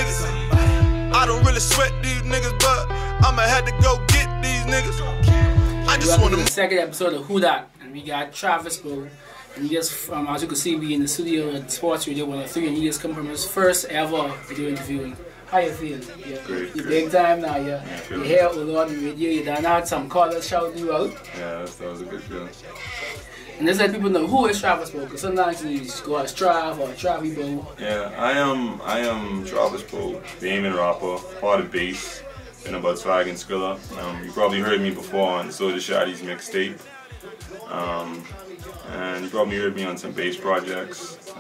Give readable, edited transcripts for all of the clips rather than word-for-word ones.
niggas. I don't really sweat these niggas, but I'ma have to go get these niggas. I just want to. The second episode of Who Dat, and we got Travie Bowe. And he just, as you can see, we in the studio at Sports Radio 103, and he just come from his first ever video interview. How you feel? You're big time now. You're here with all the radio. You done had some callers shouting you out. Yeah, that was a good feeling. And let's let people know who is Travie Bowe, because sometimes you just go as Trav or Travie Bowe. Yeah, I am Travie Bowe, Damon rapper, part of bass, been about swag and Skrilla. You probably heard me before on Soda Shotty's mixtape. And you probably heard me on some bass projects.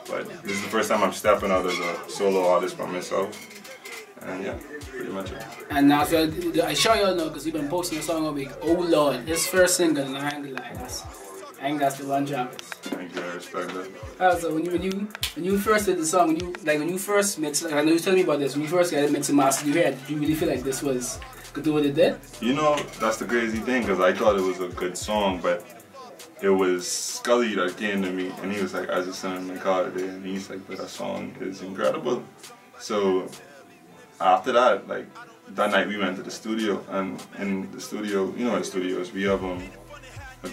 But this is the first time I'm stepping out as a solo artist by myself. And yeah, pretty much it. And now I show you know, because you've been posting a song all week, Oh Lord, his first single, and I ain't that's the one Travis. Thank you, I respect that. So when you first did the song, when you first mixed, like I know you told me about this, when you first got it mixed and mastered, did you really feel like this was could do what it did? You know, that's the crazy thing, because I thought it was a good song, but it was Scully that came to me, and he was like, I just sent him the car today, and he's like, but that song is incredible. So after that, like, that night we went to the studio, and in the studio, you know what the studio is, we have a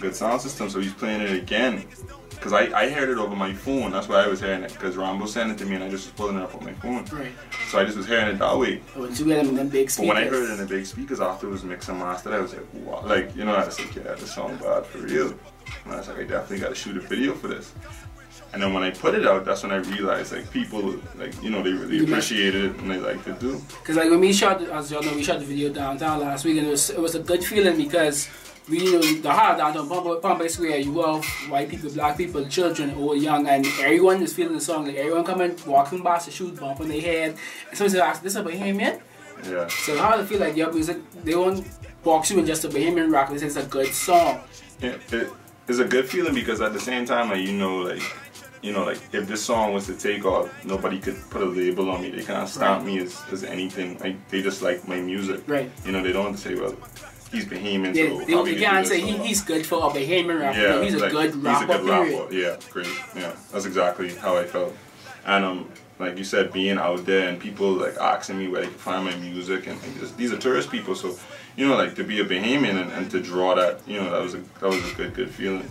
good sound system, so he's playing it again. Because I heard it over my phone, that's why I was hearing it, because Rambo sent it to me and I just was pulling it up on my phone. Right. So I just was hearing it that way. Oh, you got them in them big speakers. But when I heard it in the big speakers after it was mixed and mastered, I was like, wow. Like, you know, I was like, yeah, this song bad for real. And I was like, I definitely got to shoot a video for this. And then when I put it out, that's when I realized, like, people, like, you know, they really appreciated it and they liked it too. Because like when we shot, as y'all know, we shot the video downtown last week, and it was a good feeling because we, you know, the hard downtown Pompey Square, you have white people, black people, children, old, young, and everyone is feeling the song. Like everyone coming, walking past the shoot, bumping their head. And somebody asked, "This is a Bahamian?" Yeah. So how do you feel like your music? They won't box you in just a Bahamian rock. They say it's a good song. Yeah, it's a good feeling because at the same time, like, you know, like if this song was to take off, nobody could put a label on me. They can't stamp me as anything. Like, they just like my music. Right. You know, they don't have to say, well, he's Bahamian, yeah, so they can't say he's good for a Bahamian rapper. Yeah, no, he's like, a good rapper. He's a good rapper. Yeah, great. Yeah, that's exactly how I felt. And like you said, being out there and people like asking me where they can find my music, and these are tourist people, so you know, like to be a Bahamian and to draw that, you know, that was a good feeling.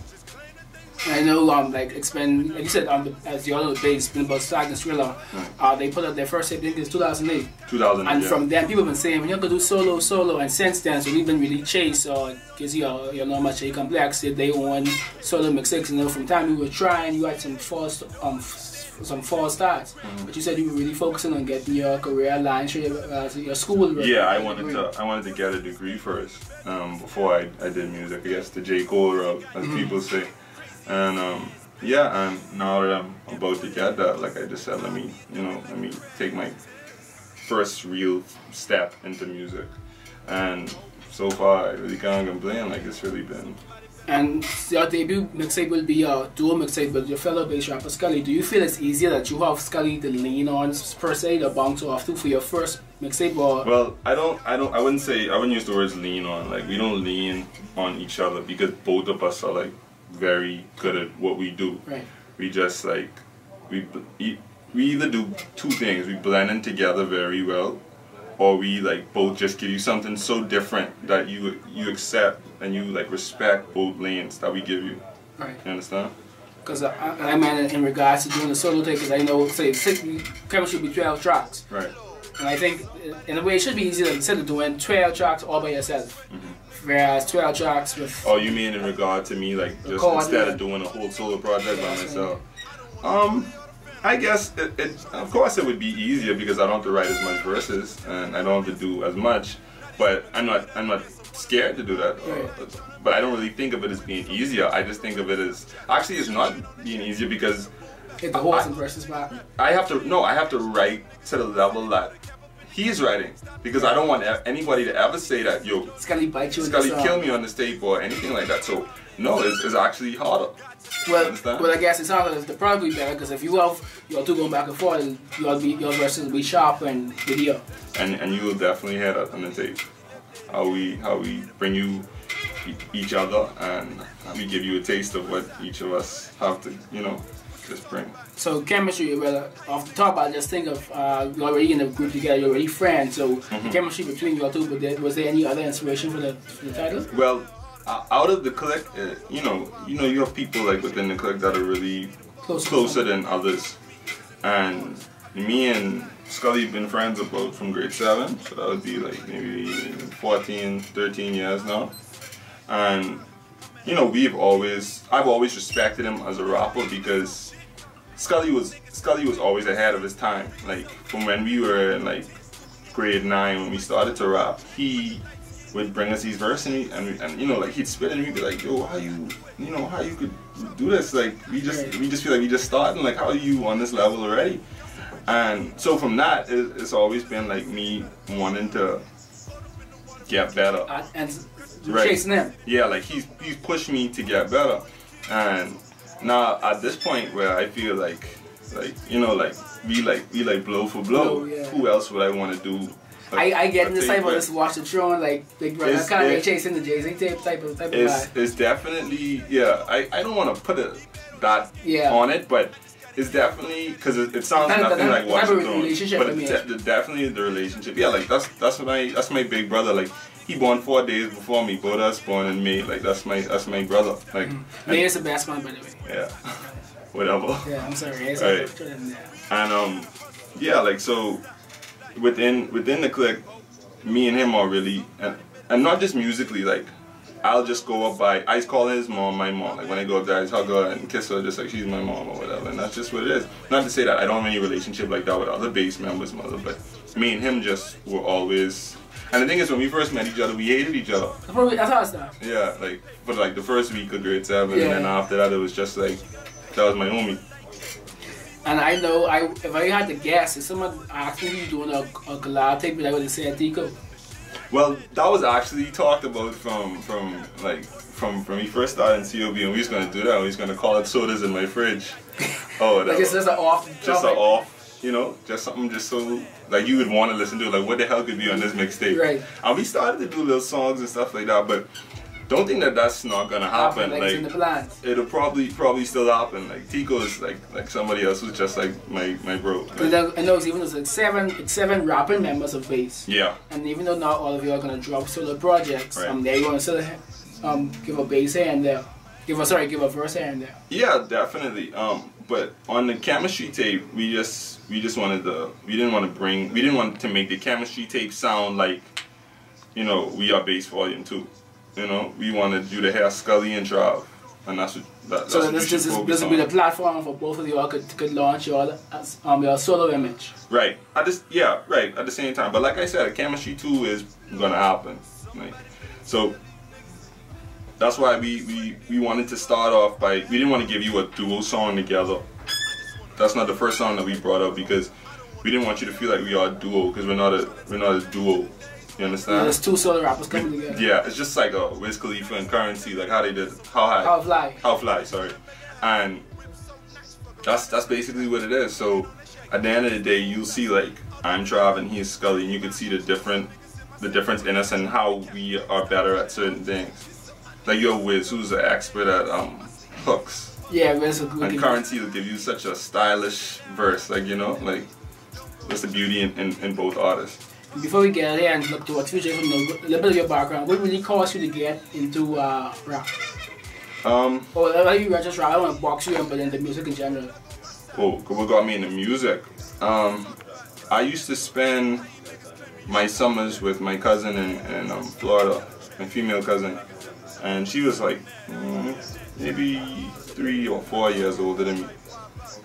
I know, like you said, as you all know, they spin about Swag and Skrilla. They put out their first tape, I think it's 2008. 2008. And yeah. from then, people have been saying, when you're gonna do solo, and since then, so we've been really chased, because you know much A Complex did they own solo mixtapes, you know, from time we were trying, you had some false starts, but you said you were really focusing on getting your career line straight, your school. Yeah, I wanted to get a degree first before I did music. I guess the J. Cole route, as people say. And yeah, and now that I'm about to get that, like I just said, let me take my first real step into music. And so far, I really can't complain. Like, it's really been. And your debut mixtape will be a duo mixtape with your fellow bass rapper Scully. Do you feel it's easier that you have Scully to lean on per se, to bounce off to for your first mixtape? Or? Well, I wouldn't use the words lean on. Like, we don't lean on each other because both of us are like very good at what we do. Right. We just like we either do two things. We blend in together very well, or we like both just give you something so different that you accept and you like respect both lanes that we give you. Right. You understand? Because I mean, in regards to doing the solo tape, because I know, say, Kevin should be 12 tracks. Right. And I think, in a way, it should be easier instead of doing 12 tracks all by yourself. Whereas 12 tracks with... Oh, you mean in regard to me, like, just instead of doing a whole solo project by myself? I guess, of course it would be easier because I don't have to write as much verses and I don't have to do as much, but I'm not scared to do that. Right. But I don't really think of it as being easier. I just think of it as, actually it's not being easier because Hit the horse and verses back. I have to write to the level that he's writing, because I don't want anybody to ever say that, yo, Scully bite you Scully kill me on this tape or anything like that. So no, it's actually harder. Well, I guess it's harder. The probably better because if you have your two going back and forth, your verses will be sharp and video. And you will definitely hear that on the tape. How we bring you each other and we give you a taste of what each of us have to, you know, bring. So chemistry, well, off the top, I just think of you're already in a group together, you're already friends. So the chemistry between you all two, but was there any other inspiration for the title? Well, out of the clique, you know, you have people like within the clique that are really closer than others, and me and Scully been friends about from grade 7, so that would be like maybe 14, 13 years now, and you know, I've always respected him as a rapper because Scully was always ahead of his time. Like from when we were in like grade 9 when we started to rap, he would bring us these verses and you know, like he'd spit and we'd be like, yo, how you could do this? Like we just feel like we just starting, like how are you on this level already? And so from that, it's always been like me wanting to get better. And chasing him. Yeah, like he's pushed me to get better. And now at this point where I feel like you know, like we blow for blow. Yeah. Who else would I want to do? I get in this type of this Watch the Throne, like Big Brother, kind of like chasing the Jay-Z type of vibe. It's definitely, yeah. I don't want to put that on it, but it's definitely, because it sounds nothing like Watch the Throne, but definitely the relationship. Yeah, like that's my big brother. Like he born 4 days before me. Both us born in May. Like that's my brother. Like May is the best one, by the way. Yeah, whatever. Yeah, I'm sorry. Right. And yeah, like so. Within the clique, me and him are really, and not just musically, like, I'll just go up by, I call his mom my mom. Like, when I go up there, I just hug her and kiss her just like she's my mom or whatever, and that's just what it is. Not to say that I don't have any relationship like that with other bass members' mother, but me and him just were always, and the thing is, when we first met each other, we hated each other. That's how I started. Yeah, like, but like the first week of grade 7, and then after that, it was just like, that was my homie. And I know, if I had to guess, if someone asked me if you're doing a collab tape, I would have said Tico. Well, that was actually talked about from when we first started in COB, and we was gonna do that. We was gonna call it Sodas in My Fridge. Oh, like it's just an off. Just an off, you know, just something just so like you would want to listen to. Like, what the hell could be on this mixtape? Right. And we started to do little songs and stuff like that, but. Don't think that that's not gonna happen. Like it's in the plans. It'll probably still happen. Like Tico is like somebody else who's just like my bro. Like, I know even though it's seven rapping members of bass. Yeah. And even though not all of you are gonna drop solo projects, they're gonna still give a bass here and there. Give a verse here and there. Yeah, definitely. But on the chemistry tape, we didn't want to make the chemistry tape sound like, you know, We Are Bass Volume 2. You know, we wanted you to have Scully and Trav, and that's what so this will be the platform for both of you all could launch your solo image. Right. At the same time, but like I said, chemistry 2 is gonna happen. Like, so that's why we wanted to start off by, we didn't want to give you a duo song together. That's not the first song that we brought up because we didn't want you to feel like we are a duo, because we're not a duo. You understand? There's two solo rappers coming together. Yeah, it's just like a Wiz Khalifa and Currency, like how they did How Fly, sorry. And that's basically what it is. So at the end of the day, you'll see like I'm Trav and he's Scully, and you can see the difference in us and how we are better at certain things. Like you're Wiz, who's an expert at hooks. Yeah, Wiz will and Currency will give you such a stylish verse, like, you know, like that's the beauty in both artists. Before we get there and look towards future, from a little bit of your background, what really caused you to get into rap? Or like you just rap, I don't want to box you in, but in the music in general. Oh, what got me into music? I used to spend my summers with my cousin in Florida, my female cousin, and she was like maybe 3 or 4 years older than me,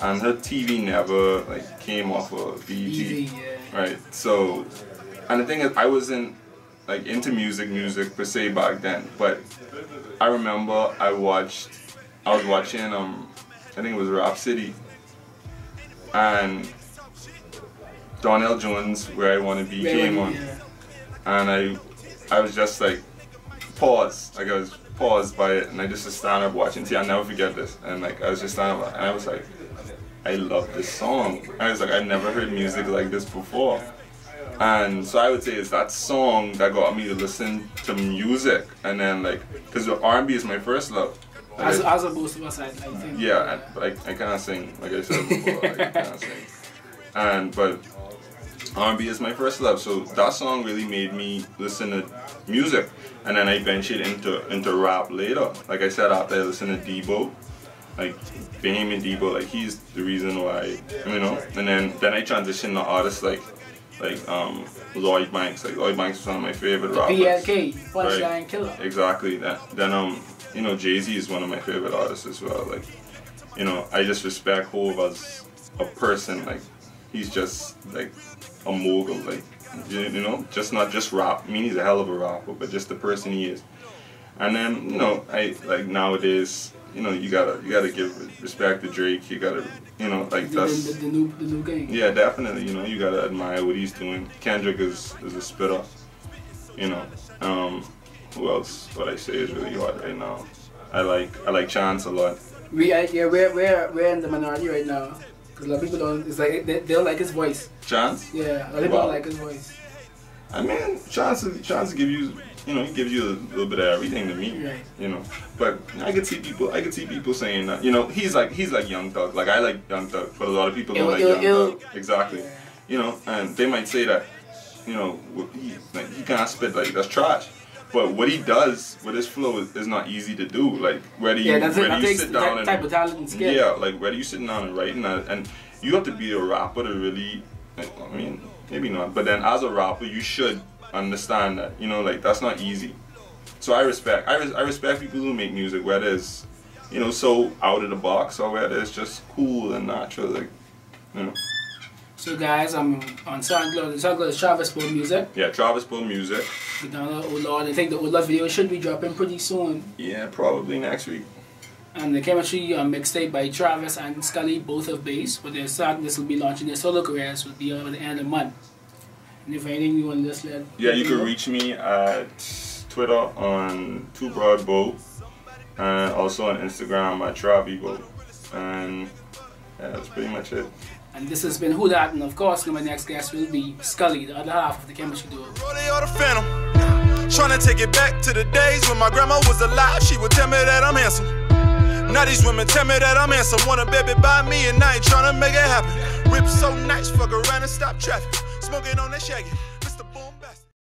and her TV never like came off of BET, right? So. And the thing is, I wasn't like into music per se back then, but I remember I was watching I think it was Rap City, and Donnell Jones' Where I Wanna Be came on, and I was just like paused by it, and I just stand up watching. See, I'll never forget this, and like I was just standing up, and I was like, I love this song. I was like, I never heard music like this before. And so I would say it's that song that got me to listen to music, and then like, because R&B is my first love, As opposed to us, I think. Yeah, I can't sing, like I said before, I can't sing. But R&B is my first love, so that song really made me listen to music, and then I ventured into rap later. Like I said, after I listened to Debo, like Bahamian Debo, like he's the reason why, you know. And then I transitioned to artists like Lloyd Banks. Like Lloyd Banks was one of my favorite rappers. PLK, Punchline Killer. Exactly. Then you know, Jay-Z is one of my favorite artists as well. Like, you know, I just respect Hov as a person. Like, he's just like a mogul. Like, you know, just not just rap. I mean, he's a hell of a rapper, but just the person he is. And then, you know, I like nowadays, you know, you gotta give respect to Drake. You gotta, you know, like that's the new gang. Yeah, definitely. You know, you gotta admire what he's doing. Kendrick is a spitter. You know, who else? What I say is really hard right now. I like Chance a lot. We're in the minority right now. Cause a lot of people don't. It's like they don't like his voice. Chance? Yeah, a lot of people don't like his voice. I mean, Chance give you, you know, he gives you a little bit of everything to me. Right. You know, but I could see people saying that. You know, he's like Young Thug. Like I like Young Thug, but a lot of people don't like Young Thug. Exactly. Yeah. You know, and they might say that, you know, he can't spit, like that's trash. But what he does with his flow is not easy to do. Like whether you sit down and type of talent and skill. Yeah, like whether you sitting down and writing that, and you have to be a rapper to really. I mean, maybe not, but then as a rapper, you should understand that. You know, like that's not easy. So I respect people who make music, whether it's, you know, so out of the box or whether it's just cool and natural, like, you know. So guys, I'm on SoundCloud. SoundCloud is Travie Bowe Music. Yeah, Travie Bowe Music. We download Oh Lord. I think the Oh Lord video should be dropping pretty soon. Yeah, probably next week. And the Chemistry mixtape by Travis and Scully, both have bass. But they're starting, this will be launching their solo careers, will be over the end of the month. And if anything you want to just let... Yeah, you can reach me at Twitter on 2BroadBow, and also on Instagram at Travie Bowe. And yeah, that's pretty much it. And this has been Who Dat, and of course my next guest will be Scully, the other half of the Chemistry duo. Trying to take it back to the days when my grandma was alive. She would tell me that I'm handsome. Now these women tell me that I'm handsome. Want a baby by me and I ain't trying to make it happen. Whip so nice, fuck around and stop traffic. Smoking on that shaggy.